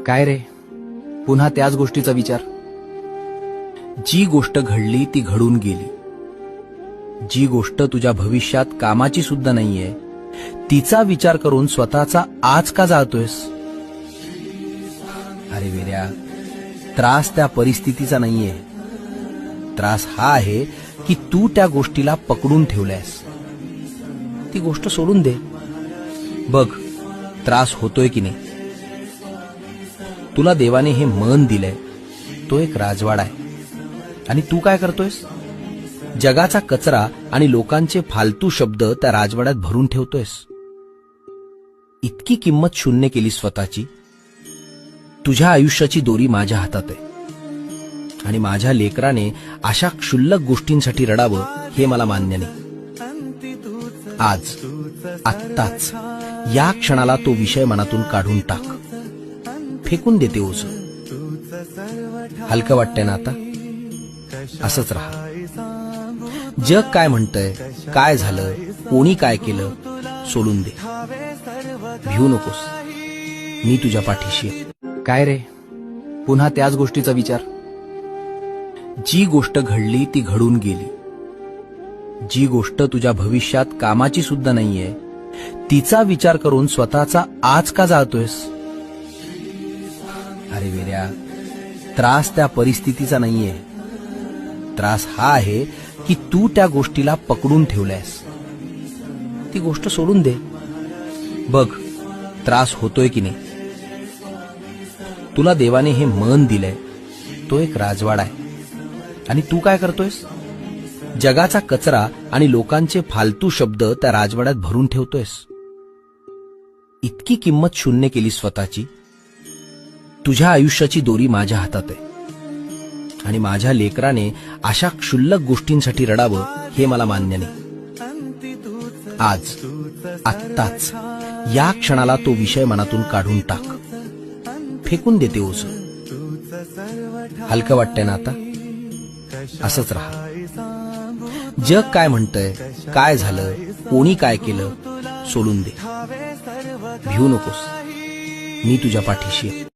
काय रे, पुन्हा त्याच गोष्टीचा विचार. जी गोष्ट घडली ती घडून गेली. जी गोष्ट तुझ्या भविष्यात कामाची सुद्धा नाहीये, तिचा विचार करून स्वतःचा आज का जाळतोयस? अरे वेड्या, त्रास त्या परिस्थितीचा नाहीये. त्रास हा आहे की तू त्या गोष्टीला पकडून ठेवल्यास. ती गोष्ट सोडून दे. बघ, त्रास होतोय की नाही. तुला देवाने हे मन दिलंय, तो एक राजवाडा आहे. आणि तू काय करतोयस? जगाचा कचरा आणि लोकांचे फालतू शब्द त्या राजवाड्यात भरून ठेवतोयस. इतकी किंमत शून्य केली स्वतःची. तुझ्या आयुष्याची दोरी माझ्या हातात आहे. आणि माझ्या लेकराने अशा क्षुल्लक गोष्टींसाठी रडावं हे मला मान्य नाही. आज, आत्ताच, या क्षणाला तो विषय मनातून काढून टाक. फेकून देते ओझं. हलकं वाटतंय ना आता? असंच राहा. जग काय म्हणतंय, काय झालं, कोणी काय केलं, सोडून दे. भिवू नकोस. मी तुझ्या पाठीशी आहे. काय रे, पुन्हा त्याच गोष्टीचा विचार. जी गोष्ट घडली ती घडून गेली. जी गोष्ट तुझ्या भविष्यात कामाची सुद्धा नाहीये, तिचा विचार करून स्वतःचा आज का जाळतोयस? अरे वेड्या, त्रास त्या परिस्थितीचा नाहीये. त्रास हा आहे की तू त्या गोष्टीला पकडून ठेवल्यास. ती गोष्ट सोडून दे. बघ, त्रास होतोय की नाही. तुला देवाने हे मन दिलंय, तो एक राजवाडा आहे. आणि तू काय करतोयस? जगाचा कचरा आणि लोकांचे फालतू शब्द त्या राजवाड्यात भरून ठेवतोयस. इतकी किंमत शून्य केली स्वतःची. तुझ्या आयुष्याची दोरी माझ्या हातात आहे. आणि माझ्या लेकराने अशा क्षुल्लक गोष्टींसाठी रडावं हे मला मान्य नाही. आज, आत्ताच, या क्षणाला तो विषय मनातून काढून टाक. फेकून देते ओझं. हलकं वाटतंय ना आता? असंच राहा. जग काय म्हणतंय, काय झालं, कोणी काय केलं, सोडून दे. भिवू नकोस. मी तुझ्या पाठीशी आहे.